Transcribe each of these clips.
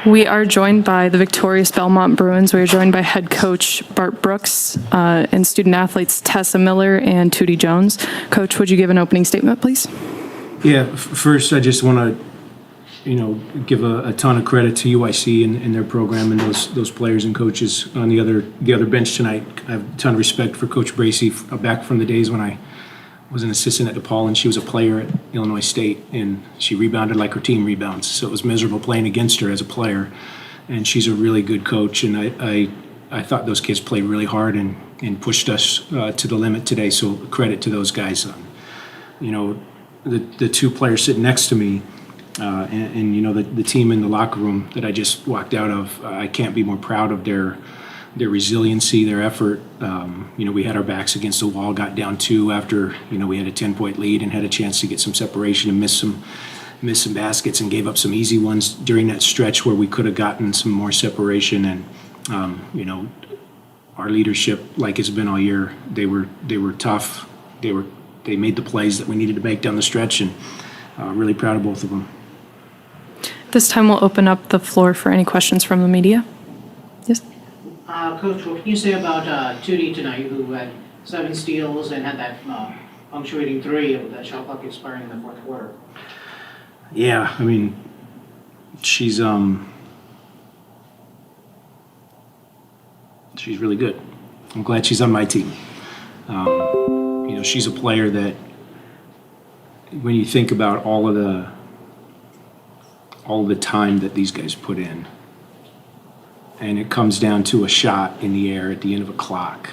We are joined by the victorious Belmont Bruins. We are joined by head coach Bart Brooks and student athletes Tessa Miller and Tootie Jones. Coach, would you give an opening statement, please? Yeah, first I just want to, give a ton of credit to UIC and their program and those players and coaches on the other bench tonight. I have a ton of respect for Coach Bracey back from the days when I was an assistant at DePaul and she was a player at Illinois State, and she rebounded like her team rebounds. So it was miserable playing against her as a player, and she's a really good coach. And I thought those kids played really hard and pushed us to the limit today. So credit to those guys. The two players sitting next to me. The team in the locker room that I just walked out of, I can't be more proud of their resiliency, their effort. We had our backs against the wall, got down 2 after, we had a 10-point lead and had a chance to get some separation and miss some baskets and gave up some easy ones during that stretch where we could have gotten some more separation. And, our leadership, like it's been all year, they were tough. They made the plays that we needed to make down the stretch, and really proud of both of them. This time we'll open up the floor for any questions from the media. Yes? Coach, what can you say about Tootie tonight, who had 7 steals and had that punctuating 3 with that shot clock expiring in the fourth quarter? Yeah, she's really good. I'm glad she's on my team. She's a player that, when you think about all of the time that these guys put in, and it comes down to a shot in the air at the end of a clock,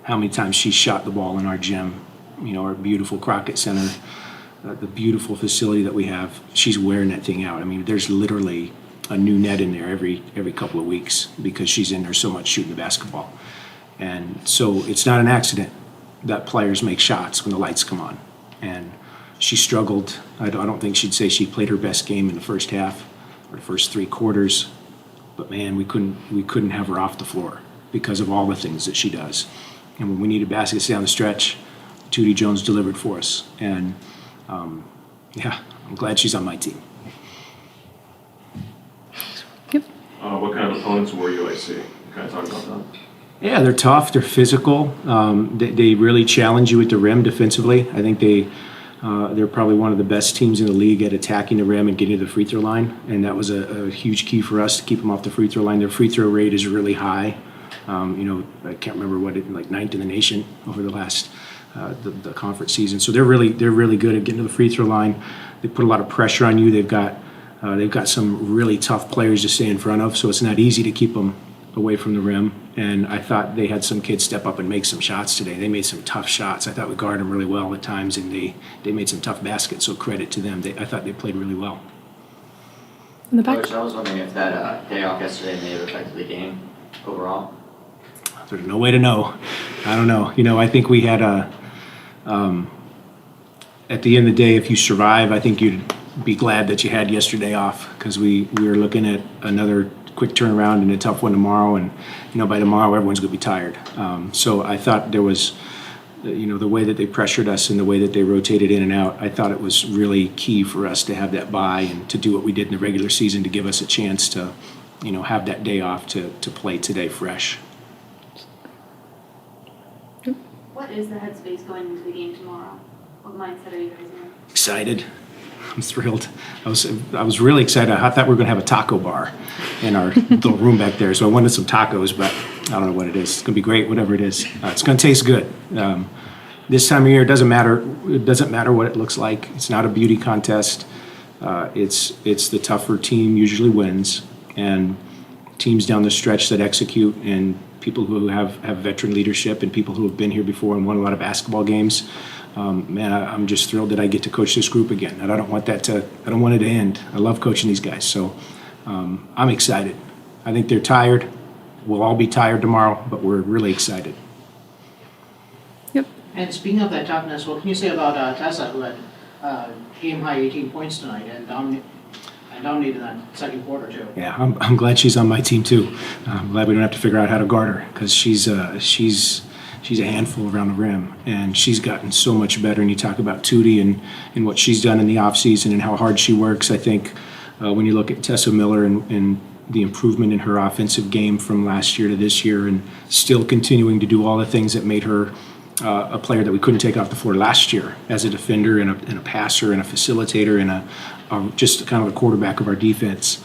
how many times she shot the ball in our gym, our beautiful Crockett Center, the beautiful facility that we have, she's wearing that thing out. There's literally a new net in there every couple of weeks because she's in there so much shooting the basketball. And so it's not an accident that players make shots when the lights come on. And she struggled. I don't think she'd say she played her best game in the first half or the first 3 quarters. But man, we couldn't have her off the floor because of all the things that she does. And when we needed baskets down the stretch, Tootie Jones delivered for us. And I'm glad she's on my team. Yep. What kind of opponents were UIC? Can I talk about that? Yeah, they're tough. They're physical. They really challenge you at the rim defensively. I think they're probably one of the best teams in the league at attacking the rim and getting to the free throw line, and that was a huge key for us to keep them off the free throw line. Their free throw rate is really high. I can't remember like 9th in the nation over the last the conference season. So they're really good at getting to the free throw line. They put a lot of pressure on you. They've got some really tough players to stay in front of, so it's not easy to keep them away from the rim. And I thought they had some kids step up and make some shots today. They made some tough shots. I thought we guarded them really well at times, and they made some tough baskets, so credit to them. I thought they played really well. In the back. Coach, I was wondering if that day off yesterday may have affected the game overall. There's no way to know. I don't know. I think we had at the end of the day, if you survive, I think you'd be glad that you had yesterday off, because we were looking at another quick turnaround and a tough one tomorrow, and by tomorrow everyone's going to be tired. So I thought there was, the way that they pressured us and the way that they rotated in and out, I thought it was really key for us to have that bye and to do what we did in the regular season to give us a chance to, have that day off to play today fresh. What is the headspace going into the game tomorrow? What mindset are you guys in? Excited. I'm thrilled. I was really excited. I thought we were going to have a taco bar in our little room back there, so I wanted some tacos, but I don't know what it is. It's going to be great, whatever it is. It's going to taste good. This time of year, it doesn't matter. It doesn't matter what it looks like. It's not a beauty contest. It's the tougher team usually wins, and teams down the stretch that execute, and people who have veteran leadership, and people who have been here before and won a lot of basketball games. I'm just thrilled that I get to coach this group again, and I don't want it to end. I love coaching these guys, so I'm excited. I think they're tired. We'll all be tired tomorrow, but we're really excited. Yep. And speaking of that toughness, what can you say about Tessa, who had game-high 18 points tonight and dominated that second quarter too? Yeah, I'm glad she's on my team too. I'm glad we don't have to figure out how to guard her, because she's a handful around the rim, and she's gotten so much better. And you talk about Tootie and what she's done in the offseason and how hard she works. I think when you look at Tessa Miller and the improvement in her offensive game from last year to this year, and still continuing to do all the things that made her a player that we couldn't take off the floor last year as a defender and a passer and a facilitator and just kind of a quarterback of our defense.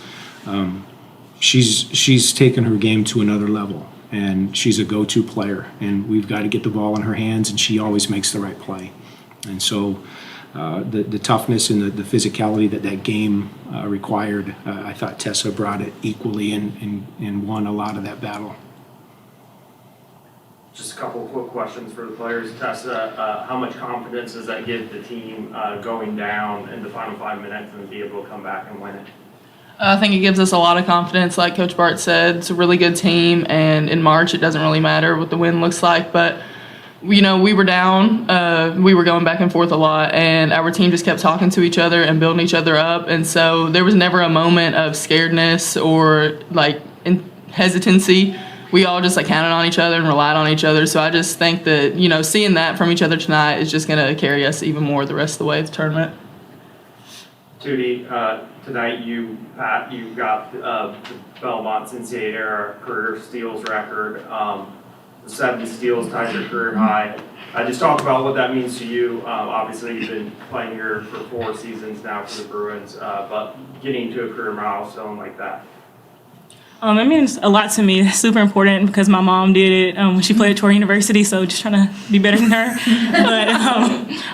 She's taken her game to another level, and she's a go-to player, and we've got to get the ball in her hands, and she always makes the right play. And so the toughness and the physicality that game required, I thought Tessa brought it equally and won a lot of that battle. Just a couple of quick questions for the players. Tessa, how much confidence does that give the team going down in the final 5 minutes and be able to come back and win it? I think it gives us a lot of confidence. Like Coach Bart said, it's a really good team, and in March it doesn't really matter what the win looks like, but we were down, we were going back and forth a lot, and our team just kept talking to each other and building each other up, and so there was never a moment of scaredness or hesitancy. We all just counted on each other and relied on each other, so I just think that, seeing that from each other tonight is just going to carry us even more the rest of the way of the tournament. Tootie, tonight you got the Belmont NCAA era career steals record. The 7 steals tied your career high. Just talk about what that means to you. Obviously, you've been playing here for 4 seasons now for the Bruins, but getting to a career milestone like that. It means a lot to me. It's super important because my mom did it when she played at Troy University, so just trying to be better than her. But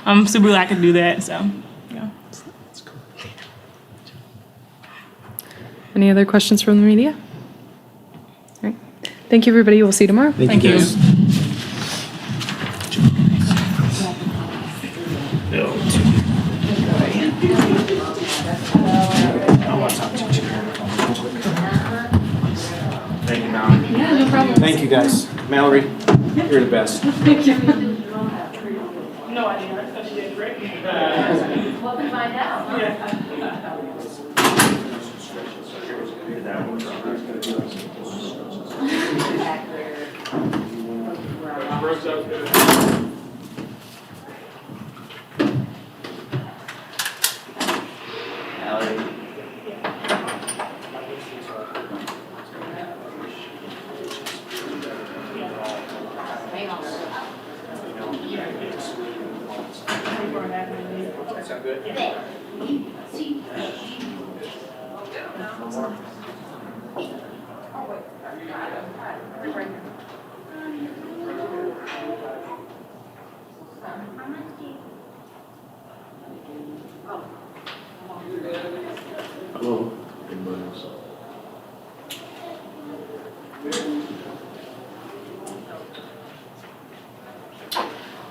I'm super glad I could do that, so, yeah. Any other questions from the media? All right. Thank you, everybody. We'll see you tomorrow. Thank you, guys. Thank you, Mallory. Yeah, no problem. Thank you, guys. Mallory, you're the best. Thank you. No idea. I thought she did great. What we find out? Mallory. Hello. Anybody else?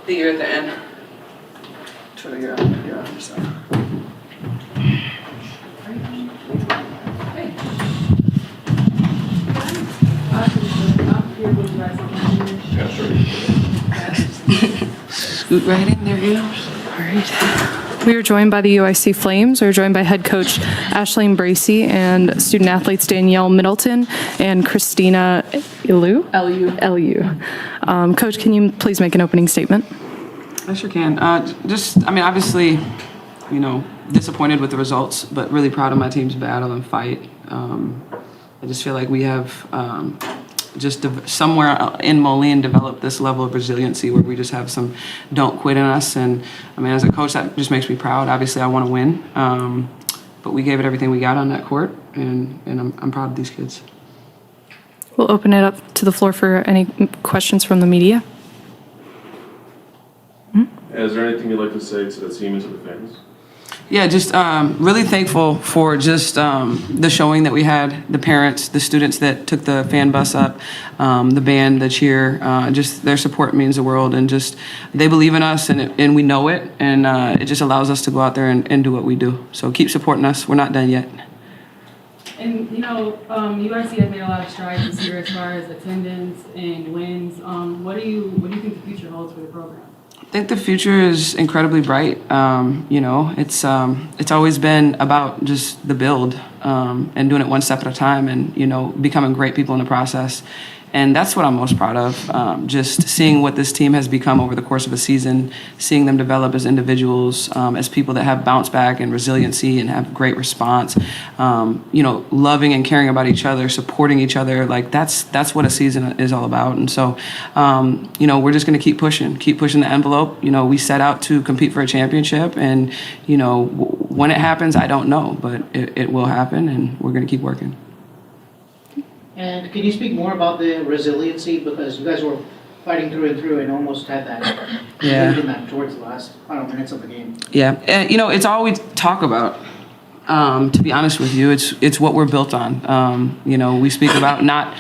You're at the end. Troy, you're on, so. Yeah, sure. Scoot right in there, you know. All right. We are joined by the UIC Flames. We are joined by head coach Ashleen Bracey and student athletes Danielle Middleton and Christina Lu. Coach, can you please make an opening statement? I sure can. Obviously, disappointed with the results, but really proud of my team's battle and fight. I just feel like we have somewhere in Moline developed this level of resiliency where we just have some don't quit in us. And as a coach, that just makes me proud. Obviously, I want to win, but we gave it everything we got on that court, and I'm proud of these kids. We'll open it up to the floor for any questions from the media. Is there anything you'd like to say to the team and to the fans? Yeah, just really thankful for just the showing that we had, the parents, the students that took the fan bus up, the band, the cheer, just their support means the world, and just they believe in us, and we know it, and it just allows us to go out there and do what we do. So keep supporting us. We're not done yet. And UIC has made a lot of strides this year as far as attendance and wins. What do you think the future holds for the program? I think the future is incredibly bright. It's always been about just the build and doing it one step at a time, and becoming great people in the process. And that's what I'm most proud of, just seeing what this team has become over the course of a season, seeing them develop as individuals, as people that have bounce back and resiliency and have great response, loving and caring about each other, supporting each other. Like that's what a season is all about. And so, we're just going to keep pushing the envelope. We set out to compete for a championship, and, when it happens, I don't know, but it will happen, and we're going to keep working. And can you speak more about the resiliency, because you guys were fighting through and through and almost had that lead in that towards the last final minutes of the game? Yeah, and it's all we talk about. To be honest with you, it's what we're built on. We speak about not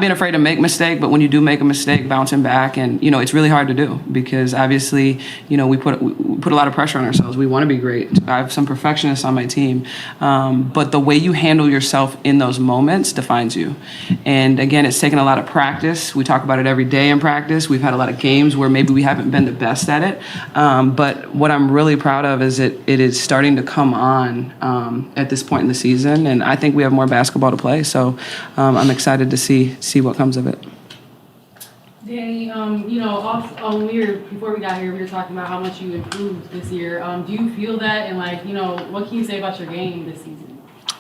being afraid to make mistake, but when you do make a mistake, bouncing back, and it's really hard to do because obviously we put a lot of pressure on ourselves. We want to be great. I have some perfectionists on my team, but the way you handle yourself in those moments defines you. And again, it's taken a lot of practice. We talk about it every day in practice. We've had a lot of games where maybe we haven't been the best at it, but what I'm really proud of is it is starting to come on. At this point in the season, and I think we have more basketball to play, so I'm excited to see what comes of it. Danny, before we got here, we were talking about how much you improved this year. Do you feel that, and what can you say about your game this season?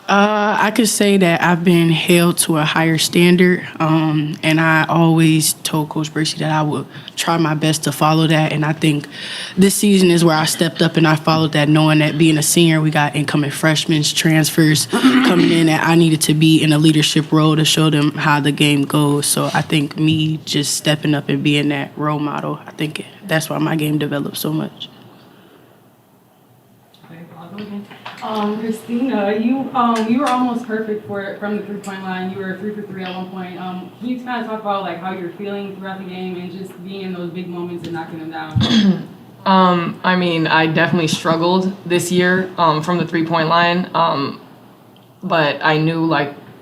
I could say that I've been held to a higher standard, and I always told Coach Bracey that I would try my best to follow that, and I think this season is where I stepped up and I followed that, knowing that being a senior, we got incoming freshmen, transfers coming in, that I needed to be in a leadership role to show them how the game goes. So I think me just stepping up and being that role model, I think that's why my game developed so much. Christina, you were almost perfect from the 3-point line. You were 3 for 3 at one point. Can you kind of talk about how you're feeling throughout the game and just being in those big moments and knocking them down? I definitely struggled this year from the 3-point line, but I knew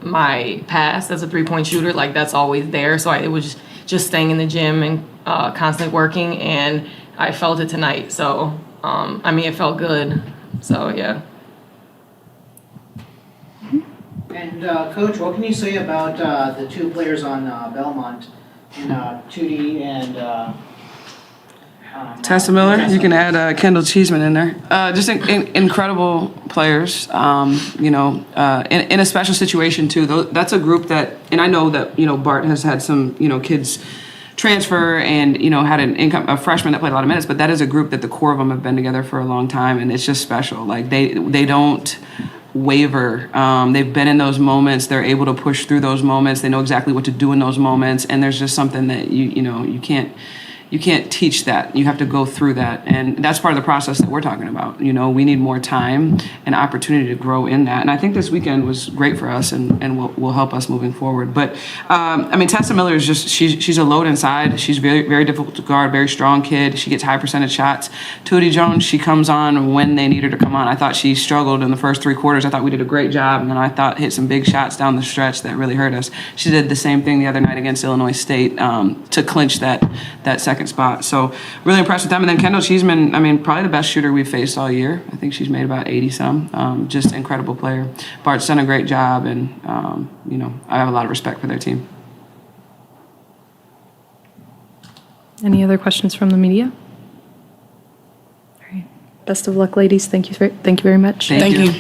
my past as a 3-point shooter, that's always there. So it was just staying in the gym and constantly working, and I felt it tonight. So it felt good. So yeah. And Coach, what can you say about the two players on Belmont, Tootie and Tessa Miller, you can add Kendall Cheeseman in there. Just incredible players. In a special situation too. That's a group that, and I know that Bart has had some kids transfer and had a freshman that played a lot of minutes, but that is a group that the core of them have been together for a long time, and it's just special. They don't waver. They've been in those moments. They're able to push through those moments. They know exactly what to do in those moments, and there's just something that you can't teach that. You have to go through that, and that's part of the process that we're talking about. We need more time and opportunity to grow in that, and I think this weekend was great for us and will help us moving forward. But Tessa Miller is just she's a load inside. She's very, very difficult to guard, very strong kid. She gets high percentage shots. Tootie Jones, she comes on when they need her to come on. I thought she struggled in the first 3 quarters. I thought we did a great job, and then I thought hit some big shots down the stretch that really hurt us. She did the same thing the other night against Illinois State to clinch that second spot. So really impressed with them. And then Kendall Cheeseman, probably the best shooter we've faced all year. I think she's made about 80-some. Just incredible player. Bart's done a great job, and I have a lot of respect for their team. Any other questions from the media? All right. Best of luck, ladies. Thank you very much. Thank you.